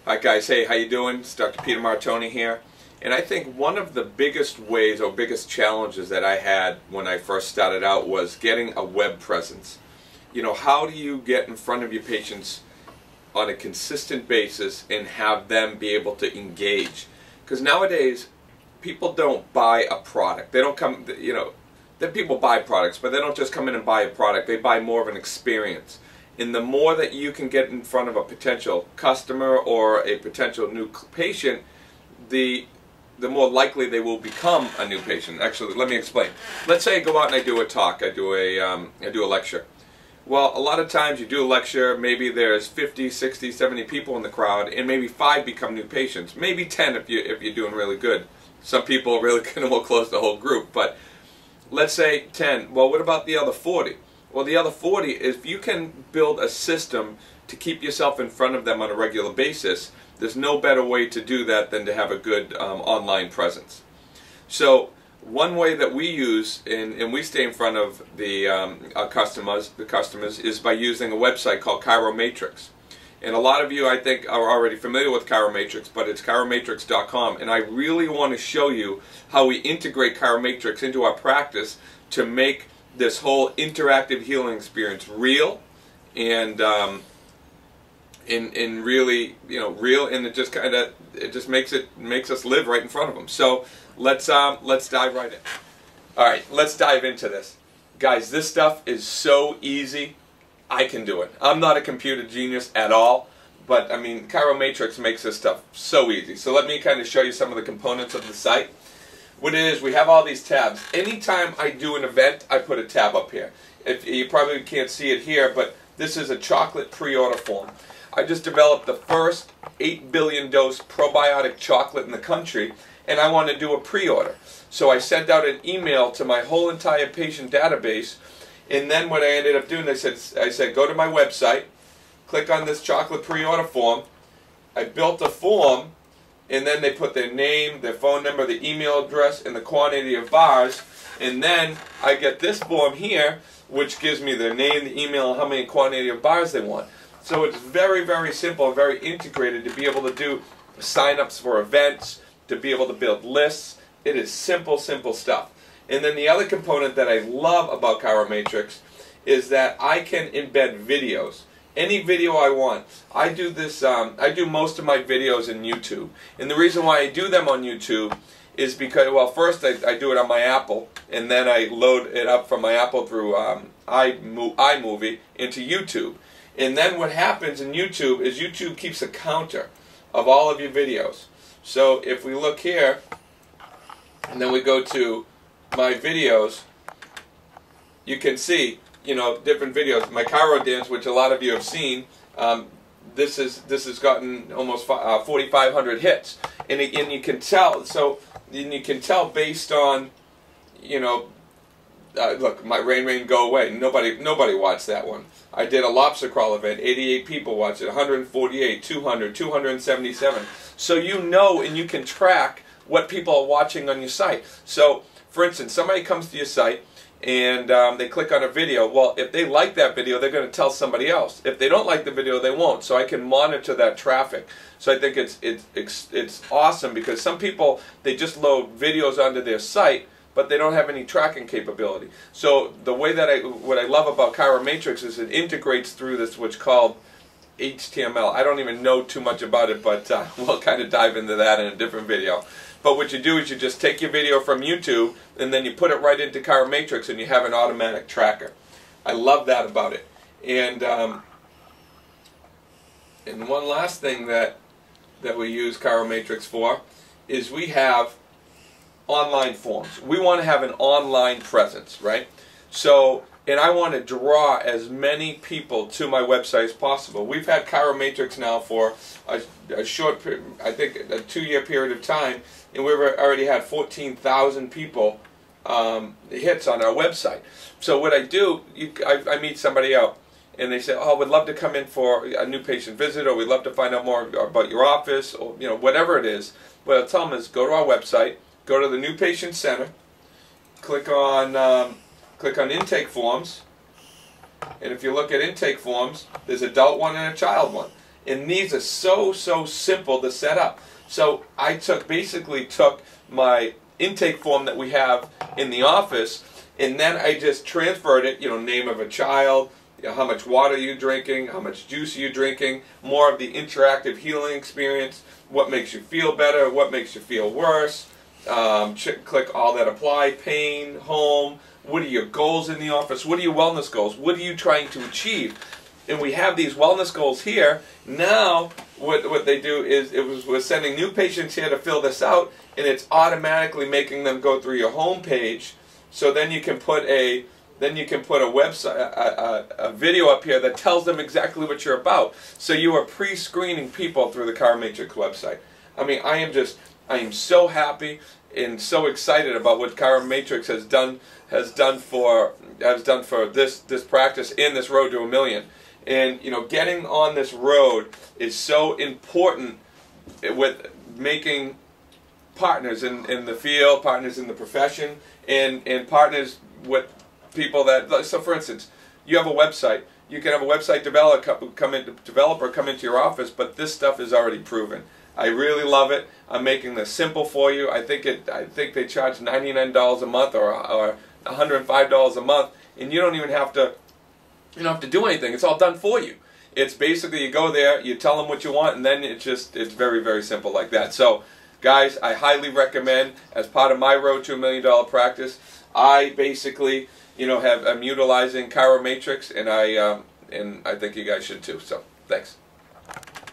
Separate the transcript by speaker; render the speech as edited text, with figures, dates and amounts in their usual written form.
Speaker 1: Hi guys, hey, how you doing? It's Dr. Peter Martoni here. And I think one of the biggest ways or biggest challenges that I had when I first started out was getting a web presence. You know, how do you get in front of your patients on a consistent basis and have them be able to engage? Because nowadays, people don't buy a product. They don't come, you know, then people buy products, but they don't just come in and buy a product. They buy more of an experience. And the more that you can get in front of a potential customer or a potential new patient, the more likely they will become a new patient. Actually, let me explain. Let's say I go out and I do a talk, I do a lecture. Well, a lot of times you do a lecture, maybe there's 50, 60, 70 people in the crowd, and maybe 5 become new patients. Maybe 10 if you're doing really good. Some people really can almost close the whole group, but let's say 10. Well, what about the other 40? Well, the other 40, if you can build a system to keep yourself in front of them on a regular basis, there's no better way to do that than to have a good online presence. So one way that we use, and we stay in front of our customers, is by using a website called ChiroMatrix. And a lot of you, I think, are already familiar with ChiroMatrix, but it's ChiroMatrix.com, and I really want to show you how we integrate ChiroMatrix into our practice to make this whole interactive healing experience real and really, you know, real, and it just makes us live right in front of them. So let's dive right in. All right, let's dive into this, guys. This stuff is so easy. I can do it. I'm not a computer genius at all, but I mean, ChiroMatrix makes this stuff so easy. So let me kind of show you some of the components of the site. What it is, we have all these tabs. Anytime I do an event, I put a tab up here. You probably can't see it here, but this is a chocolate pre-order form. I just developed the first 8 billion dose probiotic chocolate in the country, and I want to do a pre-order. So I sent out an email to my whole entire patient database, and then what I ended up doing, I said, go to my website, click on this chocolate pre-order form. I built a form, and then they put their name, their phone number, the email address, and the quantity of bars. And then I get this form here, which gives me their name, the email, and how many quantity of bars they want. So it's very, very simple, very integrated to be able to do sign-ups for events, to be able to build lists. It is simple, simple stuff. And then the other component that I love about ChiroMatrix is that I can embed videos. Any video I want. I do this. I do most of my videos in YouTube, and the reason why I do them on YouTube is because, well, first I do it on my Apple, and then I load it up from my Apple through iMovie into YouTube. And then what happens in YouTube is YouTube keeps a counter of all of your videos. So if we look here, and then we go to my videos, you can see, you know, different videos. My Chiro dance, which a lot of you have seen, this has gotten almost 4,500 hits, and you can tell. So you can tell based on, you know, look, my Rain Go Away. Nobody watched that one. I did a lobster crawl event. 88 people watched it. 148, 200, 277. So you know, and you can track what people are watching on your site. So, for instance, somebody comes to your site and they click on a video. Well, if they like that video, they're going to tell somebody else. If they don't like the video, they won't. So I can monitor that traffic. So I think it's awesome, because some people, they just load videos onto their site, but they don't have any tracking capability. So the way that what I love about ChiroMatrix is it integrates through this, what's called HTML. I don't even know too much about it, but we'll kind of dive into that in a different video. But what you do is you just take your video from YouTube, and then you put it right into ChiroMatrix, and you have an automatic tracker. I love that about it. And one last thing that we use ChiroMatrix for is we have online forms. We want to have an online presence, right? So, and I want to draw as many people to my website as possible. We've had ChiroMatrix now for a short, I think a 2-year period of time, and we've already had 14,000 people hits on our website. So what I do, I meet somebody out, and they say, oh, we'd love to come in for a new patient visit, or we'd love to find out more about your office, or, you know, whatever it is. What I'll tell them is, go to our website, go to the New Patient Center, click on intake forms, and if you look at intake forms, there's adult one and a child one. And these are so simple to set up. So I basically took my intake form that we have in the office, and then I just transferred it, name of a child, how much water you're drinking, how much juice you're drinking, more of the interactive healing experience, what makes you feel better, what makes you feel worse, click all that apply, pain, home, what are your goals in the office, what are your wellness goals, what are you trying to achieve? And we have these wellness goals here. Now what they do is we're sending new patients here to fill this out, and it's automatically making them go through your home page. So then you can put a website, a video up here that tells them exactly what you're about. So you are pre-screening people through the ChiroMatrix website. I mean, I am so happy and so excited about what ChiroMatrix has done for this practice in this road to $1 million. And getting on this road is so important with making partners in the field, partners in the profession, and partners with people that, so for instance, you have a website. You can have a website developer come into your office, but this stuff is already proven. I really love it. I'm making this simple for you. I think they charge $99 a month or $105 a month, and you don't even have to do anything. It's all done for you. It's basically you go there, you tell them what you want, and then it's very simple like that. So guys, I highly recommend, as part of my road to $1 million practice, I basically I'm utilizing ChiroMatrix, and I think you guys should too. So thanks.